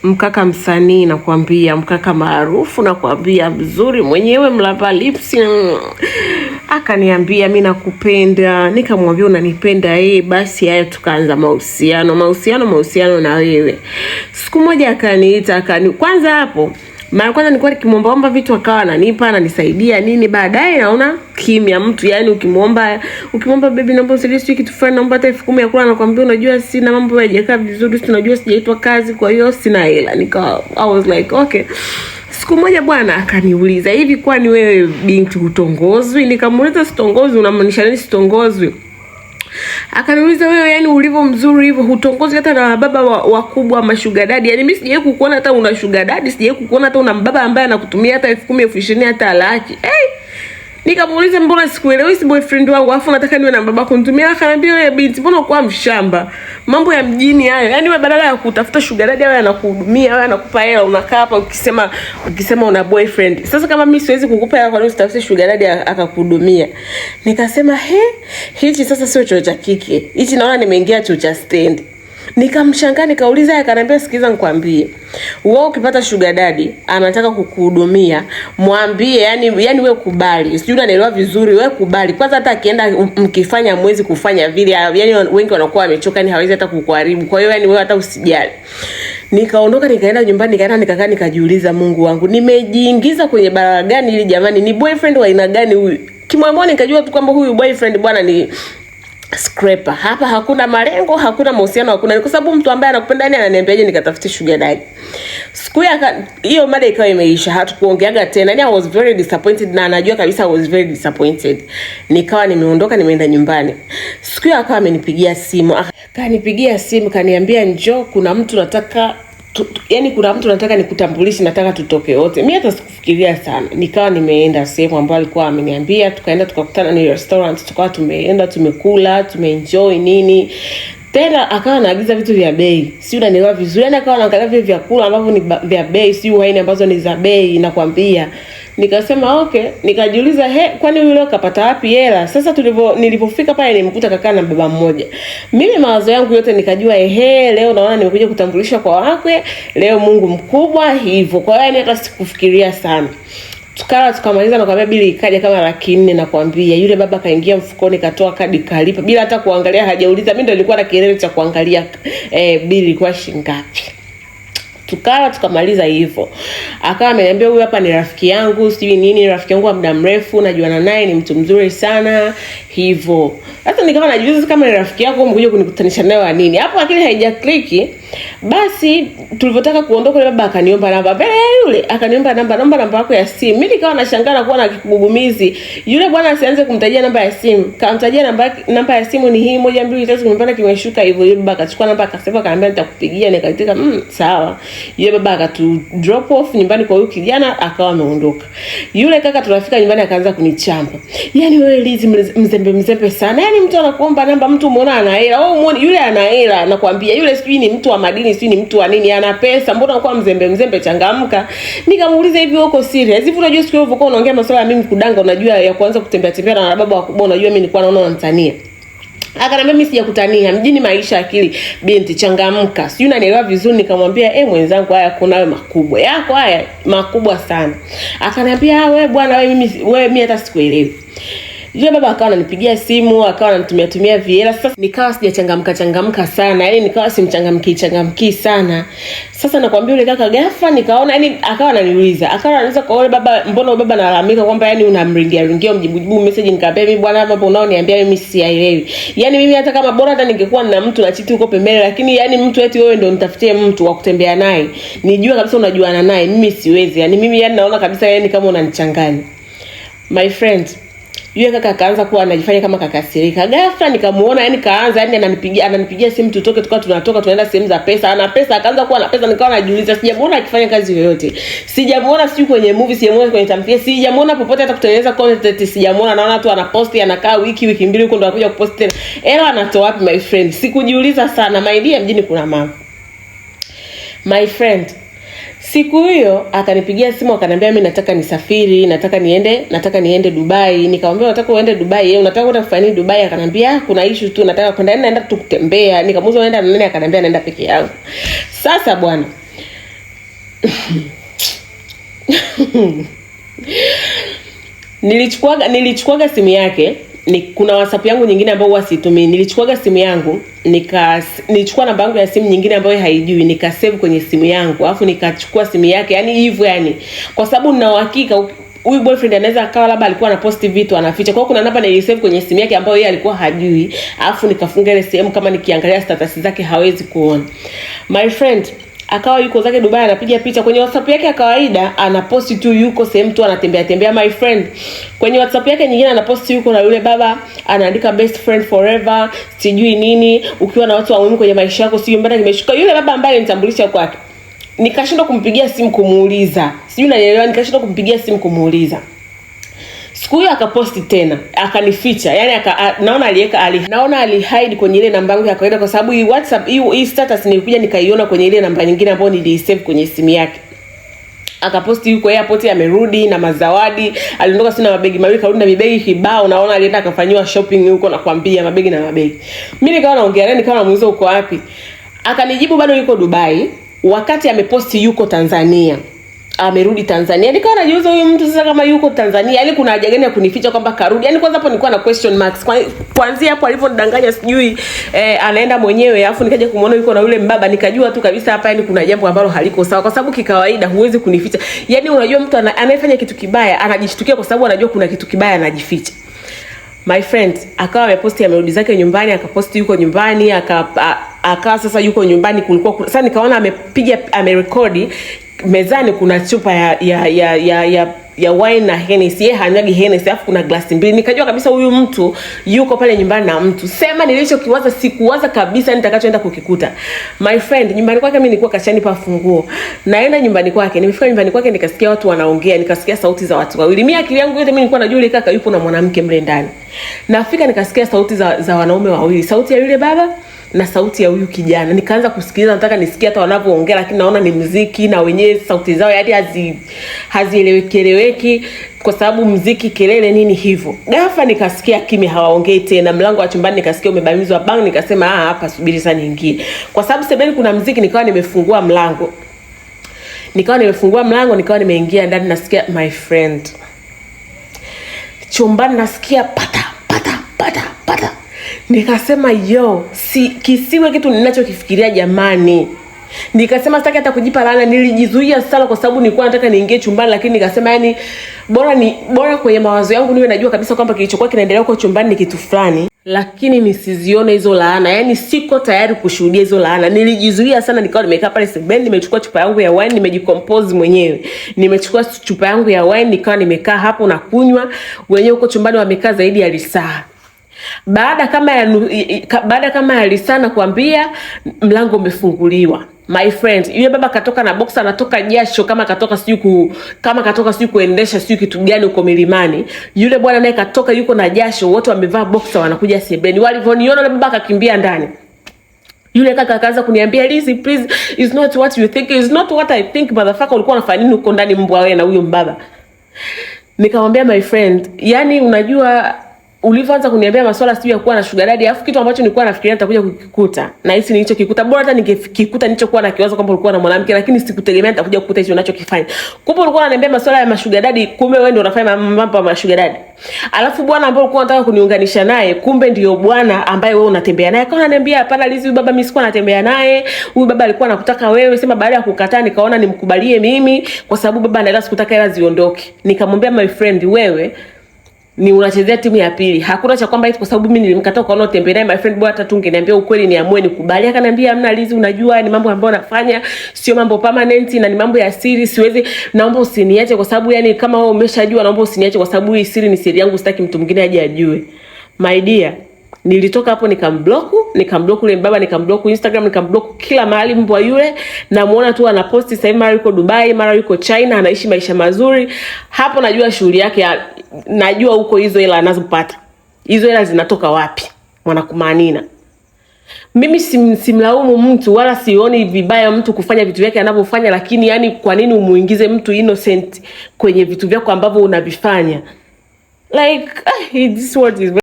mkaka msanii nakwambia, mkaka maarufu nakwambia, mzuri mwenyewe, mlapa lips. Akaniambia mimi nakupenda. Nikamwambia unanipenda? Basi haya, tukaanza mahusiano na wewe. Siku moja akaniita, kwanza hapo mara kwanza nilikuwa nikimwomba vitu akawa ananipa, ananisaidia nini. Baadaye naona kimya mtu, yani ukimwomba baby naomba usaidie kitu fulani, naomba hata 10,000 ya kula, anakuambia unajua sina, mambo hayajakaa vizuri, tunajua sijaitwa kazi, kwa hiyo sina hela. I was like okay. Siku moja bwana akaniuliza, hivi kwani wewe binti hutongozwi? Nikamuuliza sitongozwi, unamaanisha nini sitongozwi? Akaniuliza wewe, yani ulivyo mzuri hivyo hutongozi hata na baba wakubwa mashuga daddy. Yani mimi sijawahi kukuona hata una sugar daddy, sijawahi kukuona hata una baba ambaye anakutumia hata 10,000, 20,000 hata laki. Nikamuuliza mbona sikuelewi, si boyfriend wangu afu nataka niwe na baba kunitumia? Akaniambia wewe binti, mbona uko mshamba? Mambo ya mjini hayo. Yani wewe badala ya kutafuta sugar daddy wewe anakuhudumia, wewe anakupa hela, unakaa hapa ukisema una boyfriend. Sasa kama mimi siwezi kukupa hela, kwa nini usitafute sugar daddy akakuhudumia? Nikasema hichi sasa sio chuo cha kike. Hichi naona nimeingia chuo cha stand. Nikamshangaa, nikauliza, akaniambia sikiza nikwambie. Wewe ukipata sugar daddy anataka kukuhudumia, mwambie yani wewe kubali. Sijui unaelewa vizuri, wewe kubali. Kwanza hata akienda mkifanya mwezi kufanya vile, yani wengi wanakuwa wamechoka, ni hawezi hata kukuharibu. Kwa hiyo yani wewe hata usijali. Nikaondoka nikaenda nyumbani, nikakaa nikajiuliza, Mungu wangu, nimejiingiza kwenye barabara gani ili jamani? Ni boyfriend wa aina gani huyu? Kimwamboni nikajua tu kwamba huyu boyfriend bwana ni scraper. Hapa hakuna malengo, hakuna mahusiano, hakuna. Kwa sababu mtu ambaye anakupenda yani ananiambiaje nikatafute sugar daddy? Siku hiyo mada ikawa imeisha, hatukuongeaga tena. I was very disappointed na anajua kabisa I was very disappointed. Nikawa nimeondoka, nimeenda nyumbani. Siku hiyo akawa amenipigia simu. Kanipigia simu kaniambia njoo, kuna mtu nataka kuna mtu nataka nikutambulishe, nataka tutoke wote. Mimi hata sikufikiria sana. Nikawa nimeenda sehemu ambayo alikuwa ameniambia, tukaenda tukakutana ni restaurant, tukawa tumeenda, tumekula, tumeenjoy nini. Tena akawa anaagiza vitu vya bei. Si unanielewa vizuri? Yaani akawa anaangalia vile vyakula ambavyo ni vya bei, si wine ambazo ni za bei, nakwambia. Nikasema okay, nikajiuliza kwani yule kapata wapi hela? Sasa nilipofika pale nimekuta kaka na baba mmoja. Mimi mawazo yangu yote nikajua leo naona nimekuja kutambulisha kwa wakwe, leo Mungu mkubwa hivyo. Kwa hiyo hata sikufikiria sana. Tukamaliza na kwambia bili ikaja kama 400,000 nakwambia. Yule baba kaingia mfukoni katoa kadi kalipa bila hata kuangalia, hajauliza. Mimi ndio nilikuwa na kielele cha kuangalia bili ilikuwa shilingi ngapi. Tukamaliza hivyo. Akawa ameniambia huyu hapa ni rafiki yangu, sijui nini, rafiki yangu wa muda mrefu, najuana naye, ni mtu mzuri sana hivyo. Sasa nikawa najiuliza kama ni rafiki yako umekuja kunikutanisha naye wa nini? Hapo akili haijakliki. Basi tulipotaka kuondoka yule baba akaniomba namba. Yule akaniomba namba yako ya simu. Mimi nikawa nashangaa na kuwa na kigugumizi. Yule bwana asianze kumtajia namba ya simu. Kamtajia namba ya simu ni hii 1 2 3 kumepanda kimeshuka hivyo. Yule baba akachukua namba akasema, akaniambia nitakupigia. Nikaitika sawa. Yule baba akatu drop off nyumbani kwa huyu kijana, akawa ameondoka. Yule kaka tunafika nyumbani akaanza kunichamba. Yaani wewe Lizi mzembe sana. Yaani mtu anakuomba namba, mtu umeona ana hela. Wewe umeona yule ana hela, nakwambia yule sijui ni mtu wa madini, sijui ni mtu wa nini, ana pesa, mbona unakuwa mzembe changamka? Nikamuuliza hivi uko serious? Hivi unajua siku hiyo ulipokuwa unaongea masuala ya mimi kudanga, unajua ya kuanza kutembea na baba wakubwa, unajua mimi nilikuwa naona unanitania. Akaniambia mimi sijakutania, mjini maisha akili, binti changamka. Sijui unanielewa vizuri. Nikamwambia mwenzangu, haya kuna wewe makubwa. Yako haya makubwa sana. Akaniambia wewe bwana, mimi hata sikuelewi. Yule baba akawa ananipigia simu, akawa ananitumia vihela. Sasa nikawa sijachangamka sana. Yaani nikawa simchangamki sana. Sasa nakwambia yule kaka ghafla nikaona akawa ananiuliza. Akawa ananiuliza kwa yule baba, mbona baba analalamika kwamba unamringia mjibu message. Nikamwambia mimi bwana, mambo unaoniambia mimi siyaelewi. Yaani mimi hata kama bora hata ningekuwa na mtu na chiti huko pembeni, lakini yaani mtu eti wewe ndio nitafutie mtu wa kutembea naye, nijua kabisa unajuana naye, mimi siwezi. Yaani mimi naona kabisa kama unanichanganya. My friend, yule kaka akaanza kuwa anajifanya kama kakasirika. Ghafla nikamuona kaanza ananipigia simu tutoke, tunatoka tunaenda sehemu za pesa. Ana pesa, akaanza kuwa na pesa. Nikawa najiuliza, sijamuona akifanya kazi yoyote. Sijamuona sijui kwenye movie, sijamuona kwenye tamthilia, sijamuona popote hata kutengeneza content, sijamuona. Naona tu anaposti, anakaa wiki mbili huko ndo anakuja kupost tena. Anatoa wapi my friend? Sikujiuliza sana. My dear, mjini kuna mambo. My friend, siku hiyo akanipigia simu akaniambia mimi nataka nisafiri, nataka niende Dubai. Nikamwambia unataka uende Dubai? Unataka kwenda kufanya nini Dubai? Akaniambia kuna issue tu, nataka kwenda, naenda tu kutembea. Nikamuuliza unaenda na nani? Akaniambia naenda peke yangu. Sasa bwana, Nilichukuaga simu yake. Kuna WhatsApp yangu nyingine ambayo huwa situmii. Nilichukuaga simu yangu, nilichukua namba yangu ya simu nyingine ambayo haijui, nikasave kwenye simu yangu, alafu nikachukua simu yake. Yani hivyo yani. Kwa sababu nina uhakika huyu boyfriend anaweza akawa labda alikuwa anaposti vitu anaficha. Kwa hiyo kuna namba nilisave kwenye simu yake ambayo yeye alikuwa hajui, alafu nikafunga ile sehemu, kama nikiangalia status zake hawezi kuona. My friend akawa yuko zake Dubai anapiga picha kwenye WhatsApp yake ya kawaida, anaposti tu yuko sehemu tu anatembea tembea. My friend kwenye WhatsApp yake nyingine anaposti yuko na yule baba, anaandika best friend forever sijui nini, ukiwa na watu wa muhimu kwenye maisha yako sijui mbona kimeshuka. Yule baba ambaye alinitambulisha kwake, nikashindwa kumpigia simu kumuuliza, sijui unanielewa, nikashindwa kumpigia simu kumuuliza. Siku hiyo akaposti tena, akanificha. Yani naona alihide kwenye ile namba yangu ya kawaida, kwa sababu hii WhatsApp hii status nilikuja nikaiona kwenye ile namba nyingine ambayo nilisave kwenye simu yake. Akaposti yuko airport amerudi na mazawadi, aliondoka sina mabegi mawili, karudi na mabegi kibao. Naona alienda akafanywa shopping huko, nakwambia mabegi na mabegi. Mimi nikawa naongea naye, nikawa namuuliza uko wapi? Akanijibu bado yuko Dubai, wakati ameposti yuko Tanzania. Amerudi Tanzania. Nikawa najiuliza huyu mtu sasa kama yuko Tanzania, yani kuna haja gani ya kunificha kwamba karudi? Yani kwanza hapo nilikuwa na question marks. Kuanzia hapo alivyonidanganya sijui anaenda mwenyewe, alafu nikaja kumuona yuko na yule mbaba, nikajua tu kabisa hapa yani kuna jambo ambalo haliko sawa, kwa sababu kikawaida huwezi kunificha. Yani unajua mtu anayefanya kitu kibaya anajishtukia kwa sababu anajua kuna kitu kibaya anajificha. My friend akawa ameposti amerudi zake nyumbani, akaposti yuko nyumbani, akawa sasa yuko nyumbani. Kulikuwa sasa nikaona amerekodi mezani kuna chupa ya wine na Hennessy. Yeye hanyagi Hennessy, afu kuna glasi mbili. Nikajua kabisa huyu mtu yuko pale nyumbani na mtu. Sema nilichokiwaza sikuwaza kabisa nitakachoenda kukikuta. My friend nyumbani kwake mimi nilikuwa kashanipa funguo. Naenda nyumbani kwake, nimefika nyumbani kwake nikasikia watu wanaongea, nikasikia sauti za watu wawili. Mimi akili yangu yote mimi nilikuwa najua yule kaka yupo na mwanamke mle ndani. Nafika nikasikia sauti za wanaume wawili, sauti ya yule baba na sauti ya huyu kijana. Nikaanza kusikiliza, nataka nisikie hata wanavyoongea, lakini naona ni muziki na wenyewe sauti zao hadi hazieleweki kwa sababu muziki, kelele nini hivyo. Ghafla nikasikia kimya, hawaongei tena. Mlango wa chumbani nikasikia umebamizwa bang, nikasema hapa subiri sana niingie. Kwa sababu sebeni kuna muziki, nikawa nimefungua mlango. Nikawa nimeingia ndani, nasikia my friend. Chumbani nasikia pata. Nikasema kisiwe kitu ninachokifikiria jamani. Nikasema sitaki hata kujipa laana. Nilijizuia sana kwa sababu nilikuwa nataka niingie chumbani, lakini nikasema yani bora kwenye mawazo yangu niwe najua kabisa kwamba kilichokuwa kinaendelea huko chumbani ni kitu fulani, lakini nisizione hizo laana. Yani siko tayari kushuhudia hizo laana. Nilijizuia sana, nikawa nimekaa pale sebeni, nimechukua chupa yangu ya wine, nimejicompose mwenyewe. Nimechukua chupa yangu ya wine, nikawa nimekaa hapo na kunywa. Wenyewe huko chumbani wamekaa zaidi ya lisaa. Baada kama ya lisana kuambia, mlango umefunguliwa. My friend, yule baba katoka na boxer, anatoka jasho kama katoka sijui kuendesha sijui kitu gani uko milimani. Yule bwana naye katoka yuko na jasho, wote wamevaa boxer wanakuja sebeni. Walivyoniona yule baba akakimbia ndani. Yule kaka akaanza kuniambia, "Lizzy, please, it's not what you think, it's not what I think, motherfucker, ulikuwa unafanya nini uko ndani mbwa wewe na huyo mbaba?" Nikamwambia my friend, yani unajua ulivyoanza kuniambia masuala sio ya kuwa na sugar daddy, afu kitu ambacho nilikuwa nafikiria nitakuja kukikuta, na hisi nilichokikuta bora hata ningekikuta nilichokuwa nakiwaza kwamba ulikuwa na mwanamke, lakini sikutegemea nitakuja kukuta hicho unachokifanya. Kumbe ulikuwa unaniambia masuala ya sugar daddy, kumbe wewe ndio unafanya mambo ya sugar daddy. Alafu bwana ambaye ulikuwa unataka kuniunganisha naye, kumbe ndio bwana ambaye wewe unatembea naye. Akawa ananiambia, "Hapana Lizzy, huyu baba mimi sikuwa natembea naye. Huyu baba alikuwa anakutaka wewe." Sema baada ya kukataa nikaona nimkubalie mimi kwa sababu baba anaenda sikutaka hela ziondoke. Nikamwambia my friend, wewe ni unachezea timu ya pili. Hakuna cha kwamba eti kwa sababu mimi nilimkataa kwa tembea naye. My friend, bwana hata tungeniambia ukweli niamue nikubali. Akaniambia, "Hamna Lizzy, unajua ni mambo ambayo nafanya sio mambo permanent na ni mambo ya siri. Siwezi, naomba usiniache kwa sababu yani kama wewe umeshajua, naomba usiniache kwa sababu hii siri ni siri yangu, sitaki mtu mwingine aje ajue." My dear, nilitoka hapo nikamblock yule baba, nikamblock Instagram, nikamblock kila mahali. Mbwa yule namuona tu anaposti sasa, mara yuko Dubai, mara yuko China, anaishi maisha mazuri. Hapo najua shughuli yake, najua huko hizo hela anazopata. Hizo hela zinatoka wapi? Mwanakumanina. Mimi simlaumu mtu wala sioni vibaya mtu kufanya vitu vyake anavyofanya, lakini yani kwa nini umuingize mtu innocent kwenye vitu vyako ambavyo unavifanya? Like this word is